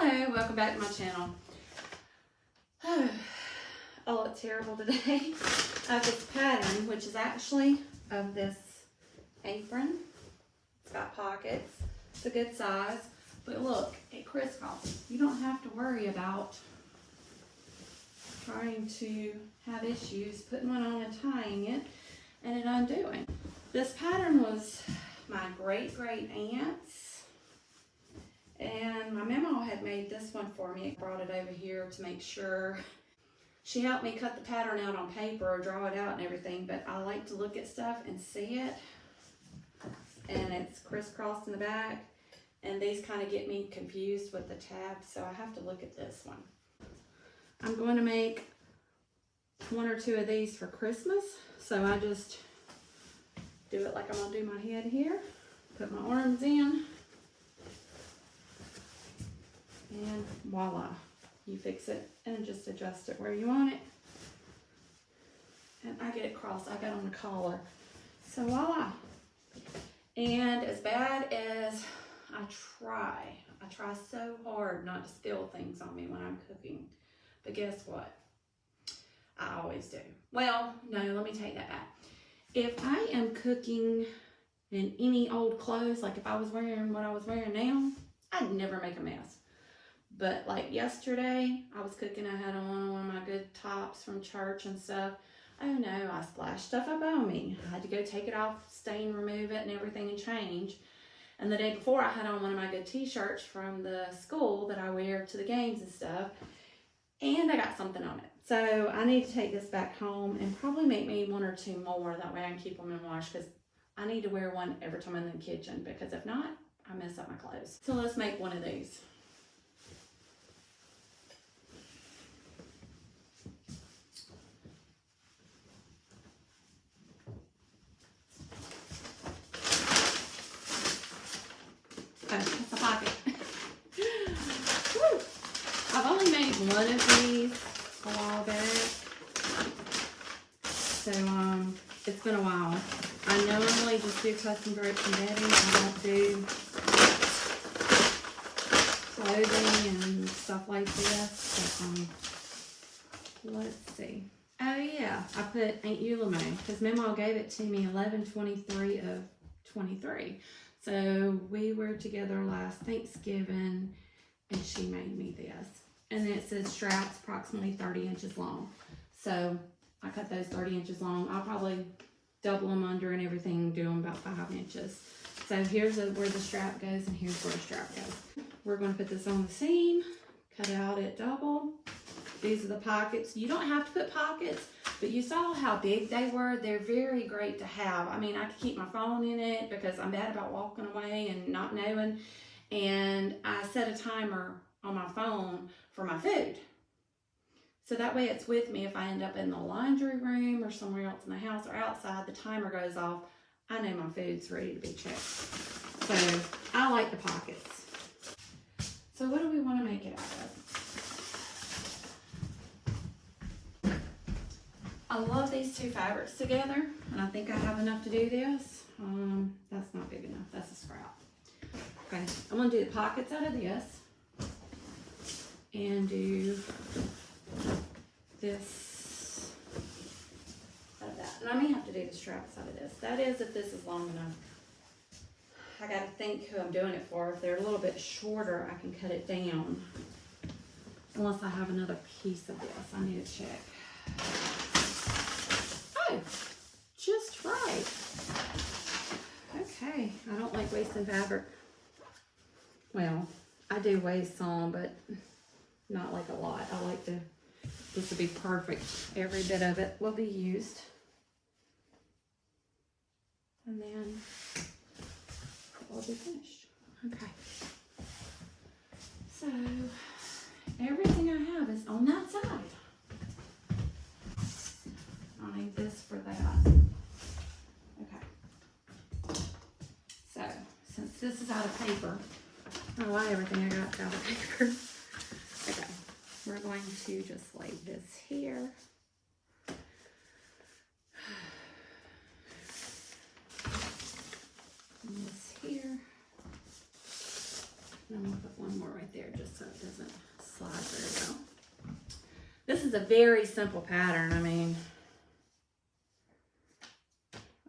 Hello, welcome back to my channel. I look terrible today. I have this pattern, which is actually of this apron. It's got pockets. It's a good size. But look, it crisscrosses. You don't have to worry about trying to have issues putting one on and tying it and it undoing. This pattern was my great-great-aunt's. And my mama had made this one for me. I brought it over here to make sure. She helped me cut the pattern out on paper or draw it out and everything, but I like to look at stuff and see it. And it's crisscrossed in the back. And these kind of get me confused with the tabs, so I have to look at this one. I'm going to make one or two of these for Christmas. So I just do it like I'm going to do my head here. Put my arms in. And voila, you fix it and just adjust it where you want it. And I get it crossed, I got on the collar. So voila. And as bad as I try so hard not to spill things on me when I'm cooking. But guess what? I always do. Well, no, let me take that back. If I am cooking in any old clothes, like if I was wearing what I was wearing now, I'd never make a mess. But like yesterday, I was cooking, I had on one of my good tops from church and stuff. Oh no, I splashed stuff up on me. I had to go take it off, stain, remove it and everything and change. And the day before, I had on one of my good t-shirts from the school that I wear to the games and stuff. And I got something on it. So I need to take this back home and probably make me one or two more. That way I can keep them in wash because I need to wear one every time I'm in the kitchen. Because if not, I mess up my clothes. So let's make one of these. It's a pocket. I've only made one of these a while back, so it's been a while. I normally just do custom drapes and bedding. I don't do clothing and stuff like this. But, let's see. Oh yeah, I put Ain't You Lemon because Mama gave it to me 11/23 of 23. So we were together last Thanksgiving and she made me this. And then it says straps approximately 30 inches long. So I cut those 30 inches long. I'll probably double them under and everything, do them about 5 inches. So here's where the strap goes and here's where the strap goes. We're going to put this on the seam, cut out at double. These are the pockets. You don't have to put pockets, but you saw how big they were. They're very great to have. I mean, I could keep my phone in it because I'm bad about walking away and not knowing. And I set a timer on my phone for my food. So that way it's with me if I end up in the laundry room or somewhere else in the house or outside, the timer goes off. I know my food's ready to be checked. So I like the pockets. So what do we want to make it out of? I love these two fabrics together, and I think I have enough to do this. That's not big enough, that's a scrap. Okay, I'm gonna do the pockets out of this, and do this out of that. And I may have to do the straps out of this. That is if this is long enough. I gotta think who I'm doing it for. If they're a little bit shorter, I can cut it down. Unless I have another piece of this, I need to check. Oh, just right. Okay, I don't like wasting fabric. Well, I do waste some, but not like a lot. I like this to be perfect. Every bit of it will be used. And then we'll be finished. Okay. So, everything I have is on that side. I need this for that. Okay. So, since this is out of paper, I don't know why everything I got out of paper. Okay, we're going to just lay this here. And this here. And I'm gonna put one more right there just so it doesn't slide very well. This is a very simple pattern. I mean,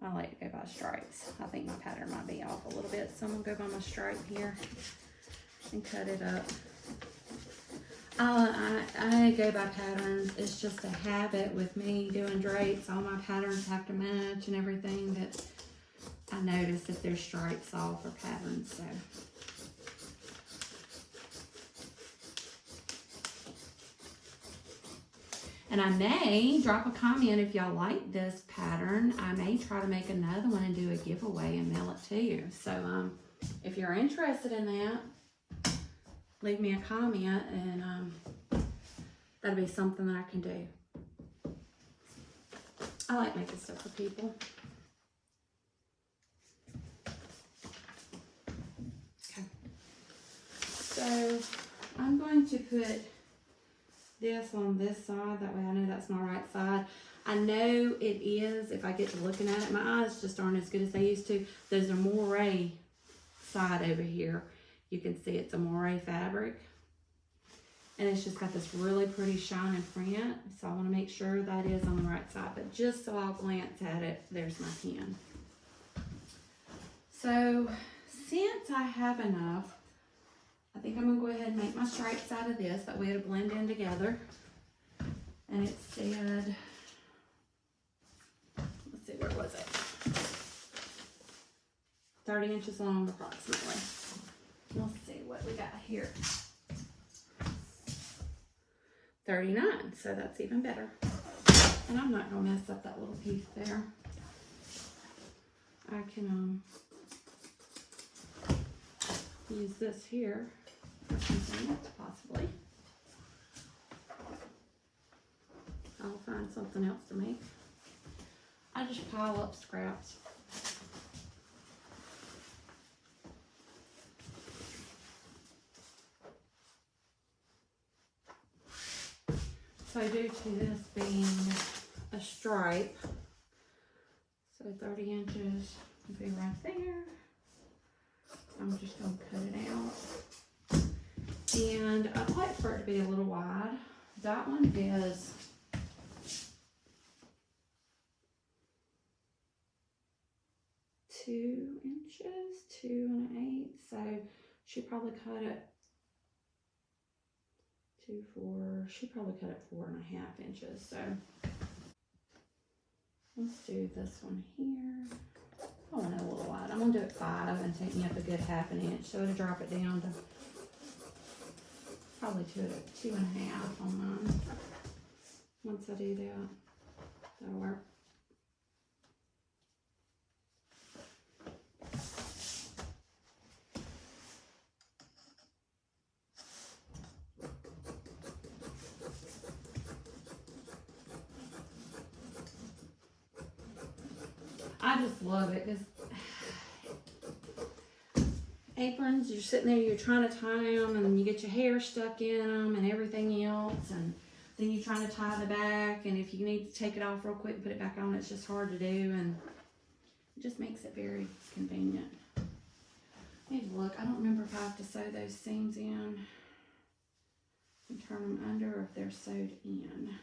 I like to go by stripes. I think my pattern might be off a little bit, so I'm gonna go by my stripe here and cut it up. I go by patterns. It's just a habit with me doing drapes. All my patterns have to match and everything, that I notice if there's stripes off or patterns, so. And I may drop a comment if y'all like this pattern. I may try to make another one and do a giveaway and mail it to you. So if you're interested in that, leave me a comment, and that'll be something that I can do. I like making stuff for people. Okay. So I'm going to put this on this side. That way I know that's my right side. I know it is, if I get to looking at it. My eyes just aren't as good as they used to. There's a moire side over here. You can see it's a moire fabric. And it's just got this really pretty shining print. So I want to make sure that is on the right side. But just so I'll glance at it, there's my pen. So since I have enough, I think I'm going to go ahead and make my stripes out of this. That way it'll blend in together. And it said, let's see, where was it? 30 inches long approximately. Let's see what we got here. 39, so that's even better. And I'm not gonna mess up that little piece there. I can use this here for something, possibly. I'll find something else to make. I just pile up scraps. So due to this being a stripe, so 30 inches would be right there. I'm just going to cut it out. And I'd like for it to be a little wide. That one is 2 inches, 2 1/8. So she probably cut it 2, 4, she probably cut it 4 1/2 inches. So let's do this one here. I want it a little wide. I'm gonna do it 5 and take me up a good 1/2 inch. So it'll drop it down to probably 2 1/2 on mine. Once I do that, that'll work. I just love it because aprons, you're sitting there, you're trying to tie them, and then you get your hair stuck in them and everything else, and then you're trying to tie the back, and if you need to take it off real quick and put it back on, it's just hard to do, and it just makes it very convenient. I need to look. I don't remember if I have to sew those seams in and turn them under, or if they're sewed in.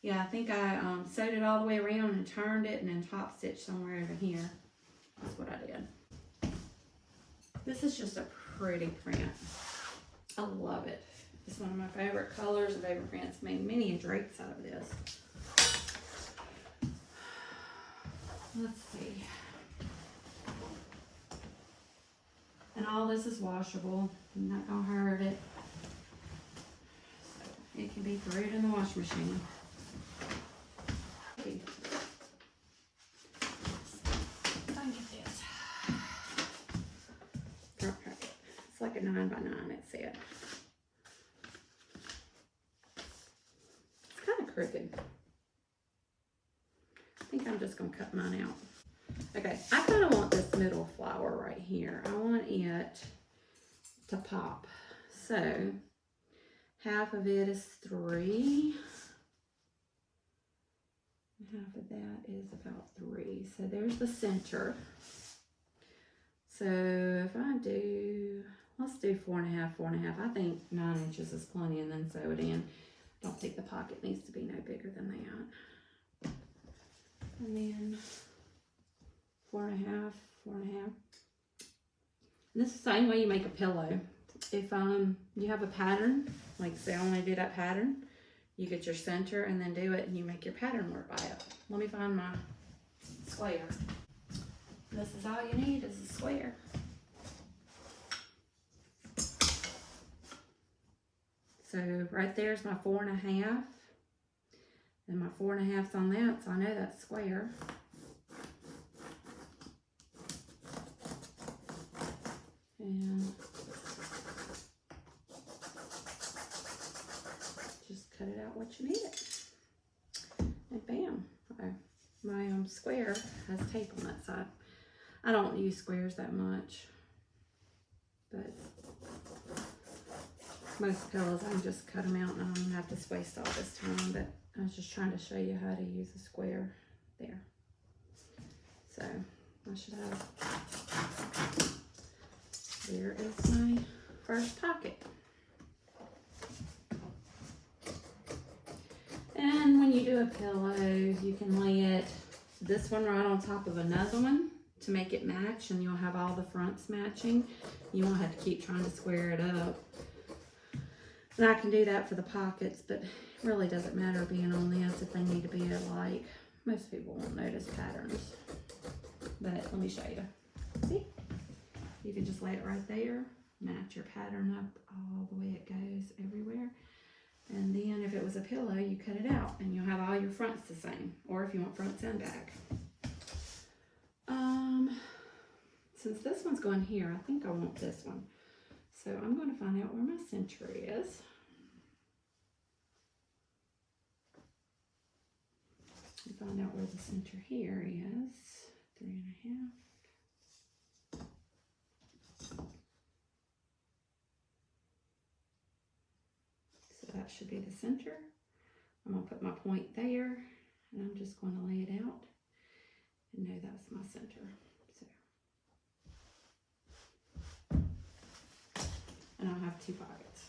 Yeah, I think I sewed it all the way around and turned it and then top stitched somewhere over here. That's what I did. This is just a pretty print. I love it. It's one of my favorite colors and favorite prints. Made many drapes out of this. Let's see. And all this is washable. I'm not gonna hurt it. So it can be thrown in the washing machine. It's like a 9 by 9, it said. It's kind of crooked. I think I'm just going to cut mine out. Okay, I kind of want this middle flower right here. I want it to pop. So, half of it is 3. Half of that is about 3. So there's the center. So if I do let's do 4.5, 4.5. I think 9 inches is plenty, and then sew it in. Don't think the pocket needs to be no bigger than that. And then 4.5, 4.5. This is the same way you make a pillow. If you have a pattern, like say I want to do that pattern, you get your center and then do it, and you make your pattern work by it. Let me find my square. This is all you need is a square. So right there's my 4.5, and my 4.5's on that, so I know that's square. And just cut it out what you need it. And bam, my square has tape on that side. I don't use squares that much, but most pillows I can just cut them out and I don't even have to waste all this time. But I was just trying to show you how to use a square there. So I should have. Here is my first pocket. And when you do a pillow, you can lay it, this one right on top of another one to make it match, and you'll have all the fronts matching. You won't have to keep trying to square it up. And I can do that for the pockets, but it really doesn't matter being on this if they need to be alike. Most people won't notice patterns. But let me show you. See? You can just lay it right there, match your pattern up all the way it goes everywhere. And then if it was a pillow, you cut it out and you'll have all your fronts the same. Or if you want fronts and back. Since this one's going here, I think I want this one. So I'm going to find out where my center is. And find out where the center here is. 3.5. That should be the center. I'm going to put my point there, and I'm just going to lay it out and know that's my center. So, and I'll have 2 pockets,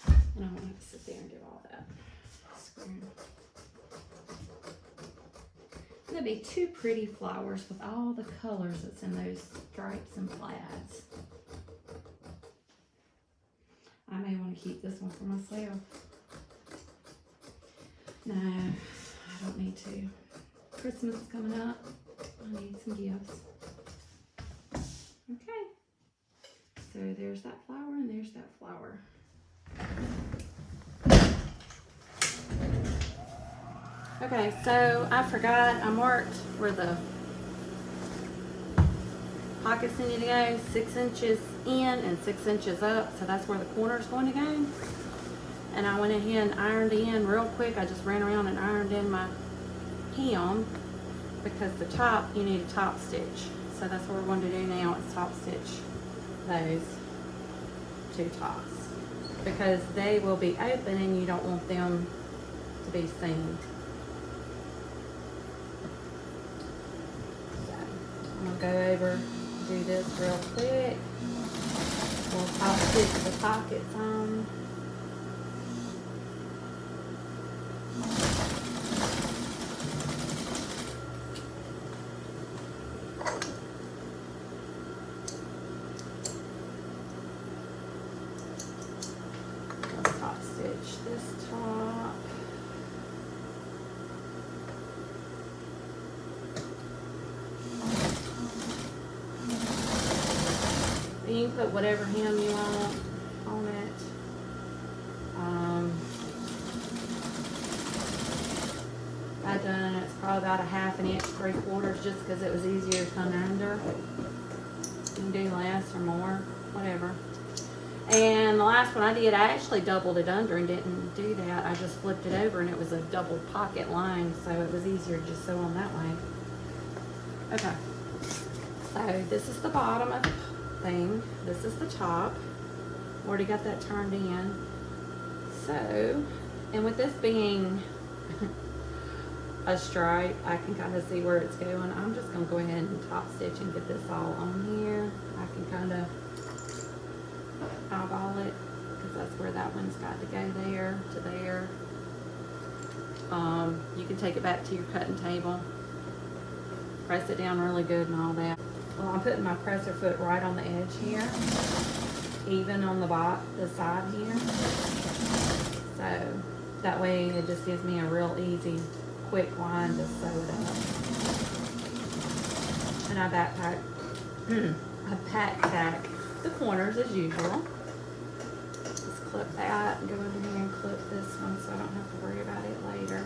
and I won't have to sit there and do all that. There'll be 2 pretty flowers with all the colors that's in those stripes and plaids. I may want to keep this one for myself. No, I don't need to. Christmas is coming up. I need some gifts. Okay. So there's that flower and there's that flower. Okay, so I forgot I marked where the pockets need to go, 6 inches in and 6 inches up, so that's where the corner is going to go. And I went ahead and ironed in real quick. I just ran around and ironed in my hem, because the top, you need a top stitch. So that's what we're going to do now, is top stitch those 2 tops, because they will be open and you don't want them to be seen. So I'm going to go over, do this real quick. We'll top stitch the pockets on. Let's top stitch this top. You can put whatever hem you want on it. I done it's probably about a 1/2 inch, 3/4, just because it was easier to come under. You can do less or more, whatever. And the last one I did, I actually doubled it under and didn't do that. I just flipped it over and it was a double pocket line, so it was easier to just sew on that way. Okay, so this is the bottom of the thing. This is the top. Already got that turned in. So, and with this being a stripe, I can kind of see where it's going. I'm just going to go ahead and top stitch and get this all on here. I can kind of that's where that one's got to go there to there. You can take it back to your cutting table, press it down really good and all that. Well, I'm putting my presser foot right on the edge here, even on the side here. So that way it just gives me a real easy, quick line to sew it up. And I back tack the corners as usual. Just clip that and go in here and clip this one so I don't have to worry about it later.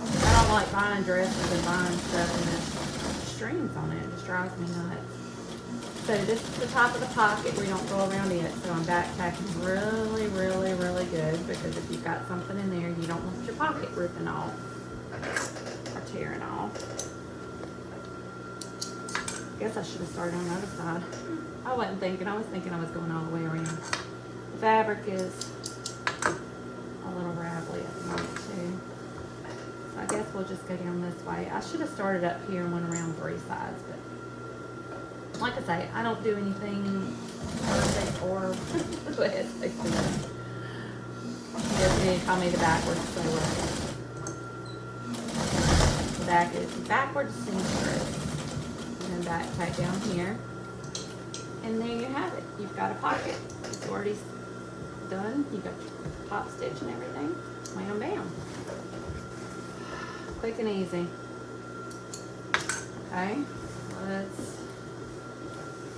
I don't like buying dresses and buying stuff and there's strings on it. It just drives me nuts. So this is the top of the pocket. We don't go around it. So I'm back tacking really, really, really good, because if you've got something in there, you don't want your pocket ripping off or tearing off. I guess I should have started on the other side. I wasn't thinking. I was thinking I was going all the way around. The fabric is a little ravelly at the moment too. So I guess we'll just go down this way. I should have started up here and went around 3 sides, but like I say, I don't do anything perfect or the way it's supposed to be. You need to call me the backwards sewer. The backwards seamstress. And back tack down here, and there you have it. You've got a pocket. It's already done. You got your top stitch and everything. Wham bam. Quick and easy. Okay, let's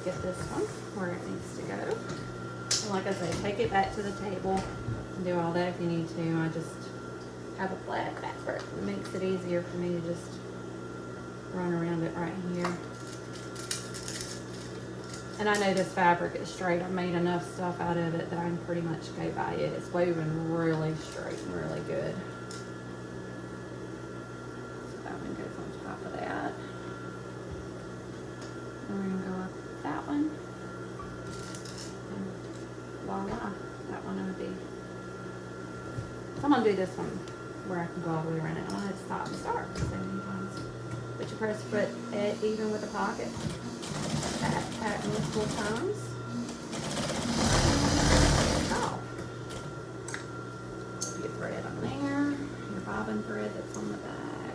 get this one where it needs to go. And like I say, take it back to the table and do all that if you need to. I just have a flat fabric. It makes it easier for me to just run around it right here. And I know this fabric is straight. I've made enough stuff out of it that I can pretty much go by it. It's woven really straight and really good. So that one goes on top of that. And we're gonna go up that one. And voila, that one will be. So I'm gonna do this one where I can go all the way around it. I'm gonna have to stop and start so many times. Put your press foot even with the pocket. Tack multiple times. Oh. Your thread on there. Your bobbin thread that's on the back.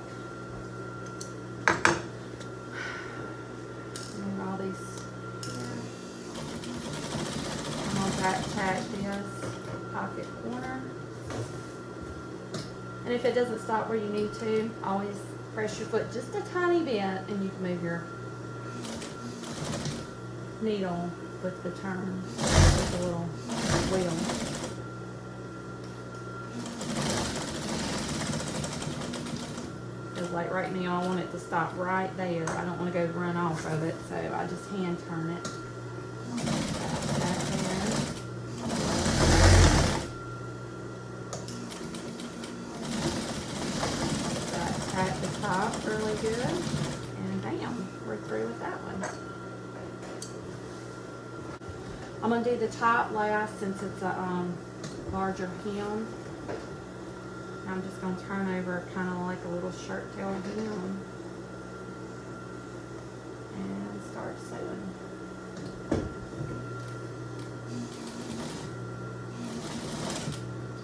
Move all these here. I'm gonna back tack this pocket corner. And if it doesn't stop where you need to, always press your foot just a tiny bit and you can move your needle with the turn, with the little wheel. Because like right now, I want it to stop right there. I don't want to go run off of it, so I just hand turn it. Back there. Tack the top really good, and bam, we're through with that one. I'm going to do the top last since it's a larger hem. I'm just going to turn over kind of like a little shirt tail hem and start sewing.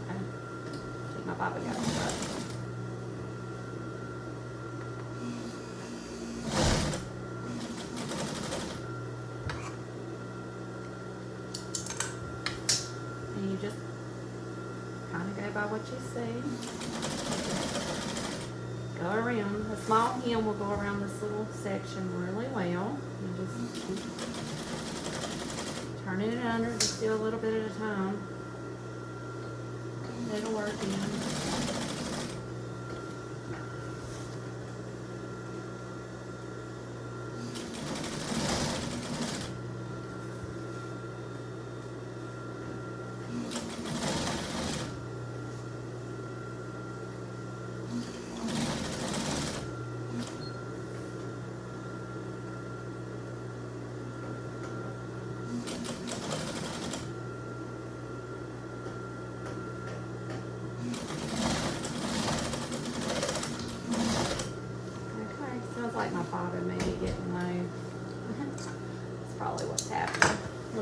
Okay. Take my bobbin out. Just kind of go by what you see. Go around. A small hem will go around this little section really well. You just keep turning it under, just do a little bit at a time. It'll work in.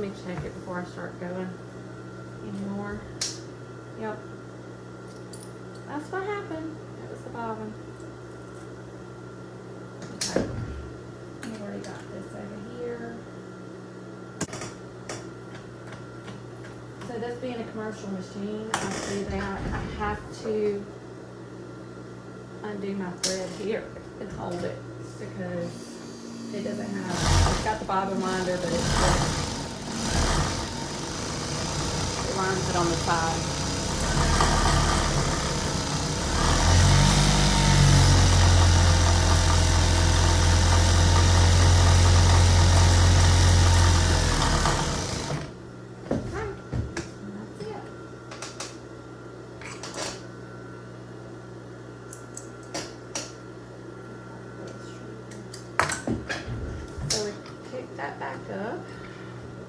let me check it before I start going anymore. Yep. That's what happened. It was the bobbin. Okay. I've already got this over here. So this being a commercial machine, I see that I have to undo my thread here and hold it because it doesn't have, it's got the bobbin winder, but it lines it on the side. That back up,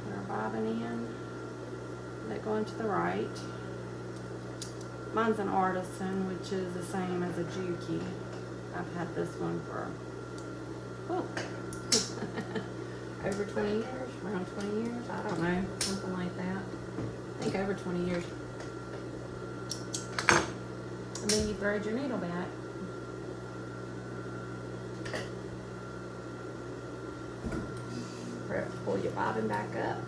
put our bobbin in, let go into the right. Mine's an Artisan, which is the same as a Juki. I've had this one for over 20 years, around 20 years, I don't know, something like that. I think over 20 years. And then you thread your needle back. Pull your bobbin back up,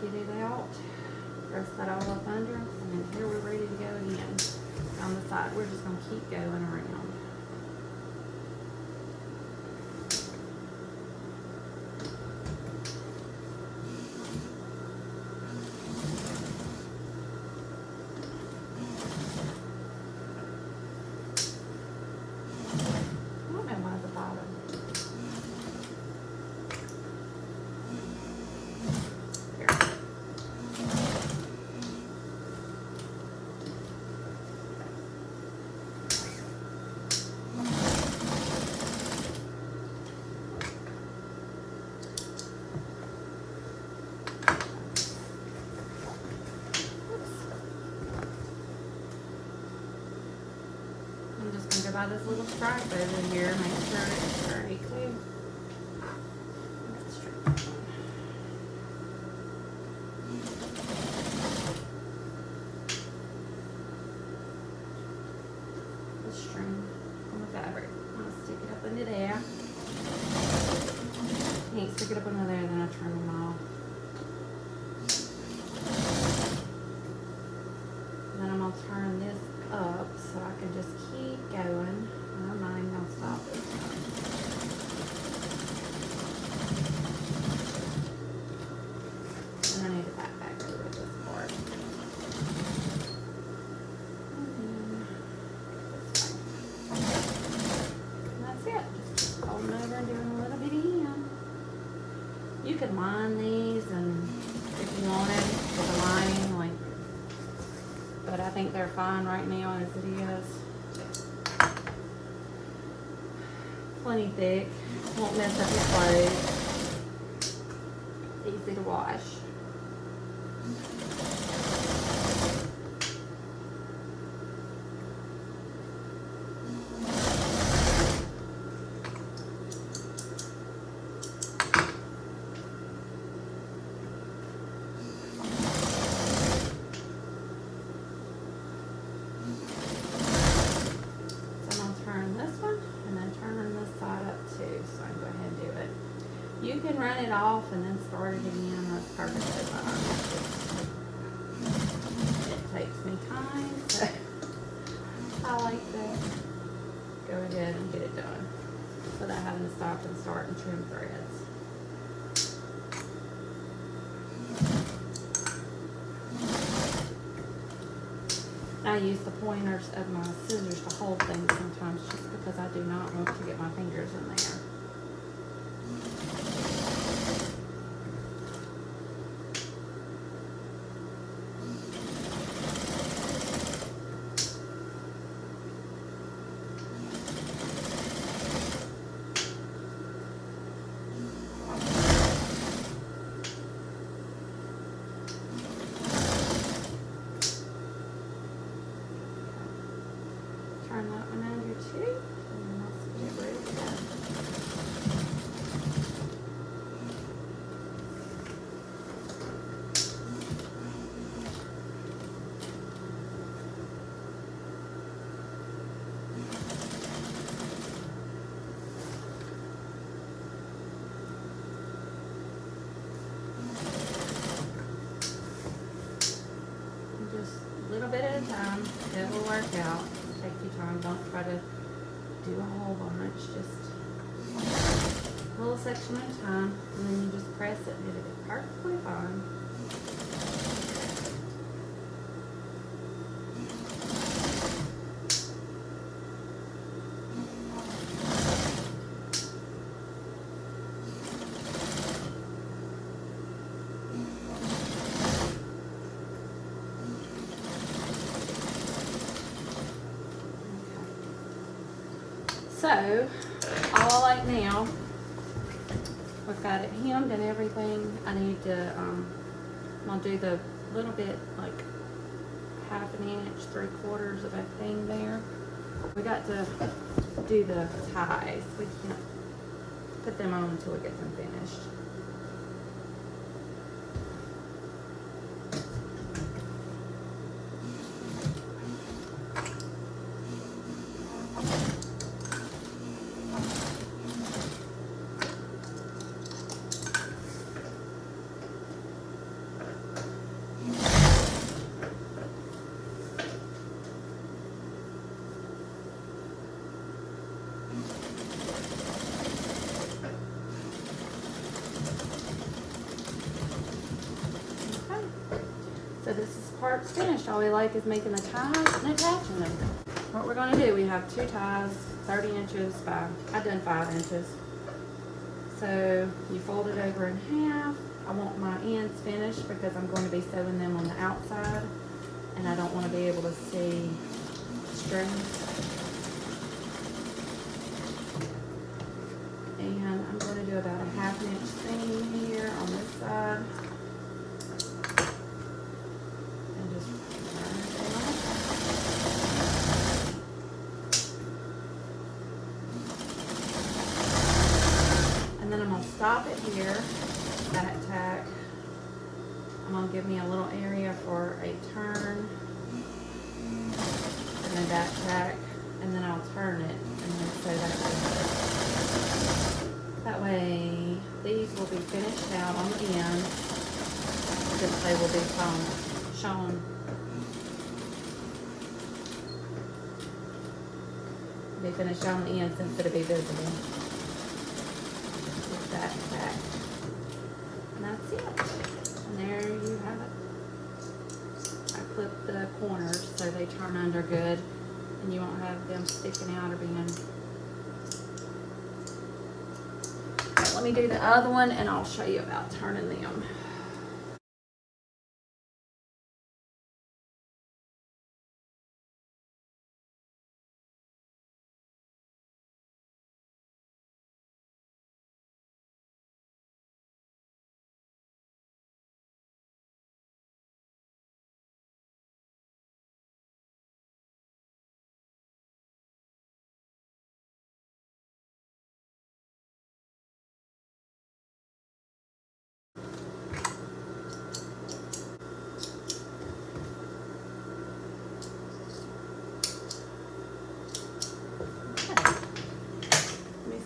get it out, press that all up under, and then here we're ready to go again. On the side, we're just going to keep going around. I don't know why the bobbin. I'm just going to go by this little stripe over here, make sure it's straight too. That's straight. The string on the fabric. I'm going to stick it up into there. Can't stick it up into there, then I turn them off. And then I'm going to turn this up so I can just keep going. I'm not even going to stop this time. And I need to back over this part. And that's it. Just folding over and doing a little bitty hem. You can line these and if you wanted with a lining, like, but I think they're fine right now as it is. Plenty thick, won't mess up your clothes. Easy to wash. You can run it off and then start it again. That's perfectly fine. It takes me time, so I like to go ahead and get it done without having to stop and start and trim threads. I use the pointers of my scissors to hold things sometimes just because I do not want to get my fingers in there. Turn that one under too, and then let's get ready to go. time. Don't try to do a whole bunch. Just a little section at a time, and then you just press it and it'll be perfectly fine. So, all like now, we've got it hemmed and everything. I need to, I'll do the little bit, like 1/2 inch, 3/4 of a thing there. We got to do the ties. We can't put them on until we get them finished. So this is part's finished. All we like is making the ties and attaching them. What we're going to do, we have 2 ties, 30 inches by, I've done 5 inches. So you fold it over in half. I want my ends finished because I'm going to be sewing them on the outside, and I don't want to be able to see strings. And I'm going to do about a 1/2 inch seam here on this side. Stop it here, that tack. I'm going to give me a little area for a turn, and then that tack, and then I'll turn it, and then sew that way. That way, these will be finished out on the end, since they will be shown. Be finished on the end since it'll be visible. That back. And that's it. And there you have it. I clip the corners so they turn under good, and you won't have them sticking out or being. Right, let me do the other one and I'll show you about turning them.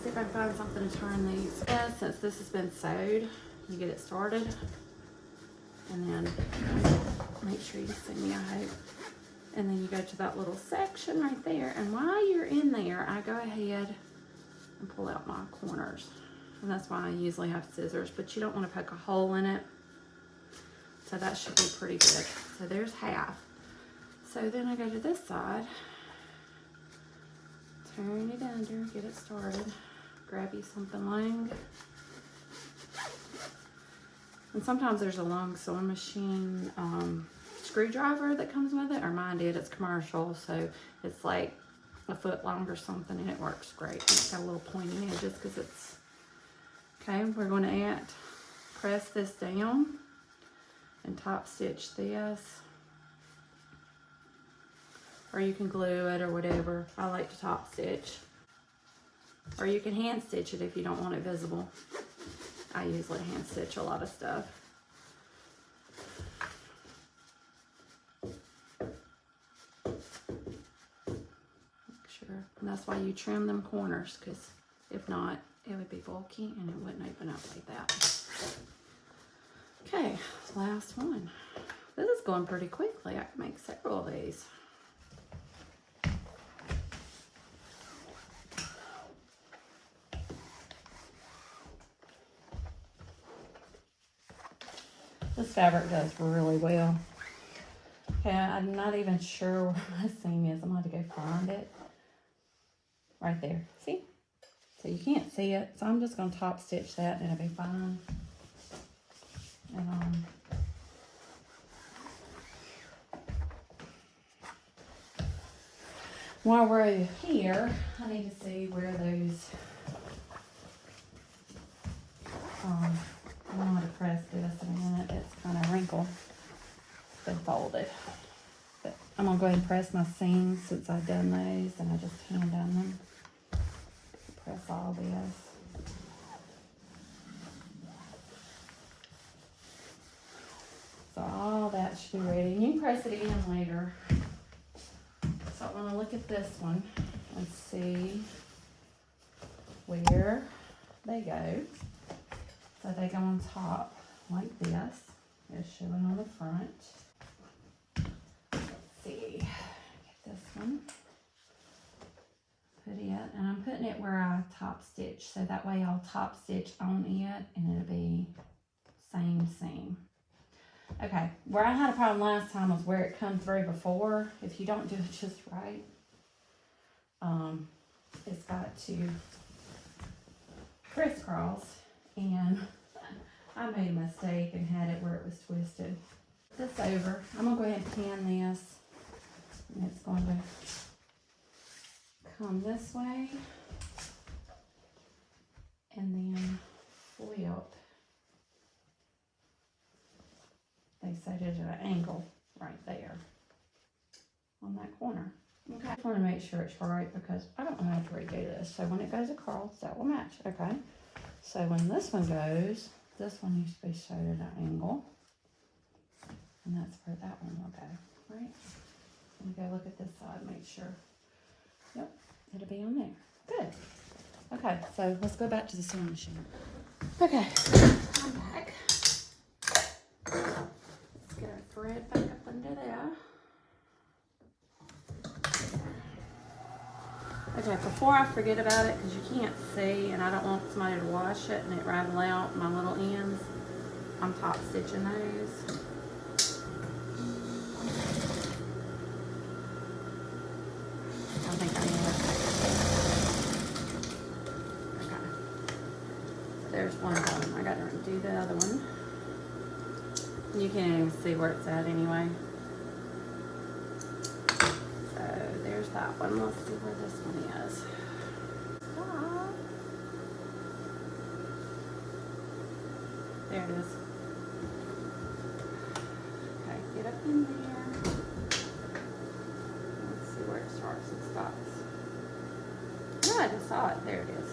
If I can find something to turn these. Yeah, since this has been sewed, you get it started, and then make sure you see me, I hope. And then you go to that little section right there, and while you're in there, I go ahead and pull out my corners. And that's why I usually have scissors, but you don't want to poke a hole in it. So that should be pretty good. So there's half. So then I go to this side, turn it under, get it started. Grab you something long. And sometimes there's a long sewing machine screwdriver that comes with it, or mine did. It's commercial, so it's like a foot long or something, and it works great. It's got a little pointy edges because it's okay. We're going to press this down and top stitch this, or you can glue it or whatever. I like to top stitch. Or you can hand stitch it if you don't want it visible. I usually hand stitch a lot of stuff. Make sure. And that's why you trim them corners, because if not, it would be bulky and it wouldn't open up like that. Okay, last one. This is going pretty quickly. I can make several of these. This fabric does really well. Okay, I'm not even sure where my seam is. I'm gonna have to go find it. Right there, see? So you can't see it, so I'm just gonna top stitch that and it'll be fine. And while we're here, I need to see where those, I don't know how to press this in a minute. It's kind of wrinkled. It's been folded. But I'm gonna go ahead and press my seams since I've done those and I just hand done them. Press all this. So all that should be ready. And you can press it again later. So I want to look at this one and see where they go. So they go on top like this. It's showing on the front. Let's see. Get this one. Put it, and I'm putting it where I top stitch. So that way I'll top stitch on it and it'll be same seam. Okay, where I had a problem last time was where it comes through before. If you don't do it just right, it's got to crisscross, and I made a mistake and had it where it was twisted. This over. I'm gonna go ahead and pan this, and it's going to come this way, and then flip. They set it at an angle right there on that corner. Okay, I just want to make sure it's right because I don't know how to redo this. So when it goes across, that will match. Okay, so when this one goes, this one needs to be sewed at an angle, and that's where that one will go. Right? Let me go look at this side, make sure. Yep, it'll be on there. Good. Okay, so let's go back to the sewing machine. Okay, I'm back. Get our thread back up under there. Okay, before I forget about it, because you can't see and I don't want somebody to wash it and it ravel out my little ends, I'm top stitching those. I think I need it. Okay. There's one done. I got to do the other one. You can't even see where it's at anyway. So there's that one. Let's see where this one is. Stop. There it is. Okay, get up in there. Let's see where it starts and stops. No, I just saw it. There it is.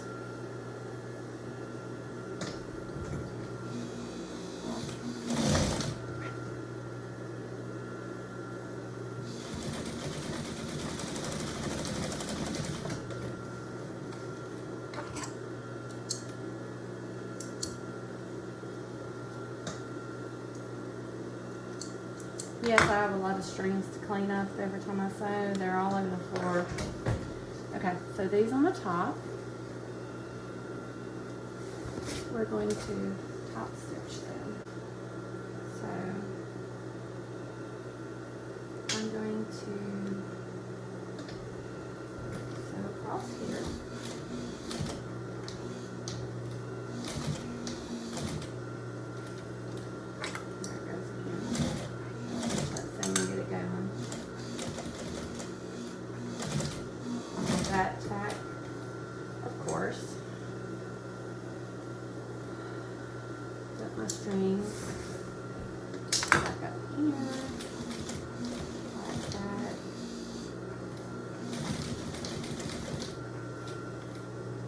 Yes, I have a lot of strings to clean up every time I sew. They're all over the floor. Okay, so these on the top, we're going to top stitch them. So I'm going to sew across here. Tack, of course. Put my strings back up here, like that.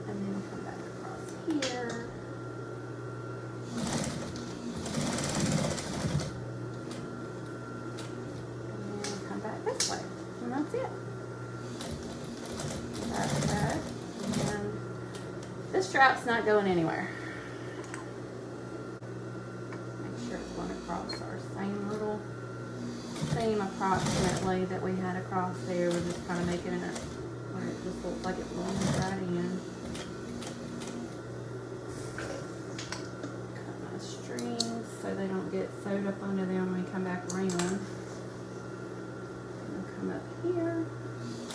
And then come back across here. And then come back this way. And that's it. And this strap's not going anywhere. Make sure it's going across our same little seam approximately that we had across there. We're just kind of making it where it just looks like it blends right in. Cut my strings so they don't get sewed up under them when we come back around. I'll come up here,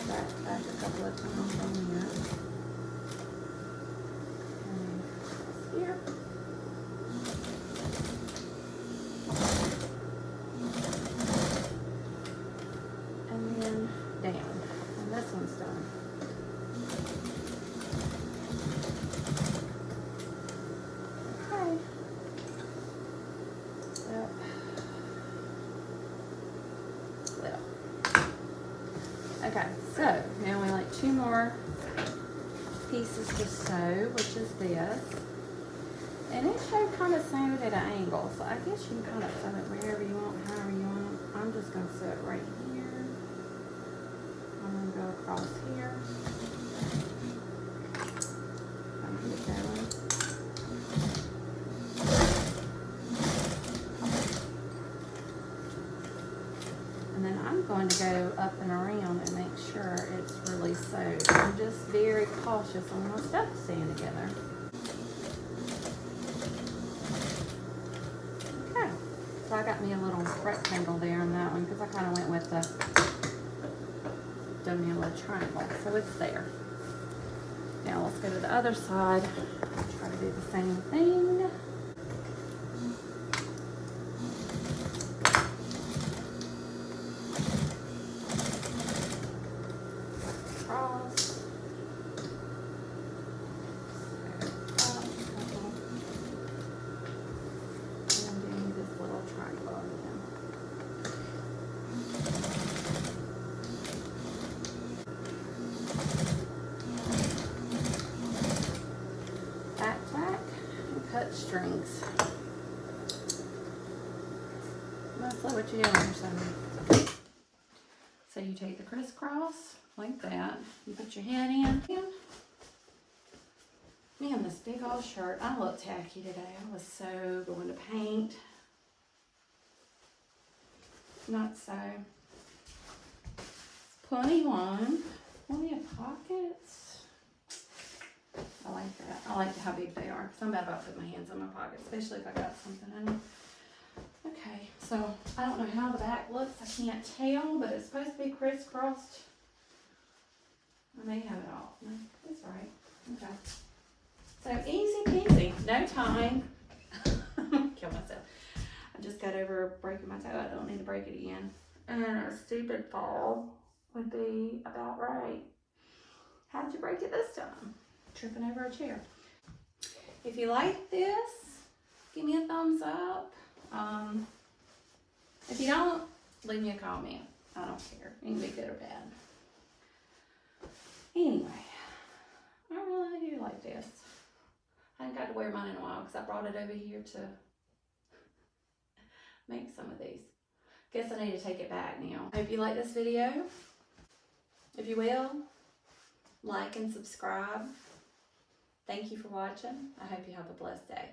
back a couple of times on there. And here. And then down. And this one's done. Okay, so now we like 2 more pieces to sew, which is this. And it showed kind of sewed at an angle, so I guess you can kind of sew it wherever you want, however you want. I'm just going to sew it right here. I'm going to go across here. I'm going to get going. And then I'm going to go up and around and make sure it's really sewed. I'm just very cautious on my stuff staying together. Okay, so I got me a little rectangle there on that one because I kind of went with the Manila triangle, so it's there. Now let's go to the other side. Try to do the same thing. Cut strings. Mostly what you do on your sewing. So you take the crisscross like that. You put your head in. Man, this big old shirt. I look tacky today. I was so going to paint. Not so. It's plenty long. Plenty of pockets. I like that. I like how big they are because I'm bad about putting my hands in my pocket, especially if I got something in them. Okay, so I don't know how the back looks. I can't tell, but it's supposed to be crisscrossed. I may have it all. No, that's right. Okay. So easy peasy. No time. Kill myself. I just got over breaking my toe. I don't need to break it again. And a stupid fall would be about right. How'd you break it this time? Tripping over a chair. If you like this, give me a thumbs up. If you don't, leave me a comment. I don't care. It can be good or bad. Anyway, I really do like this. I haven't got to wear mine in a while because I brought it over here to make some of these. Guess I need to take it back now. Hope you like this video. If you will, like and subscribe. Thank you for watching. I hope you have a blessed day.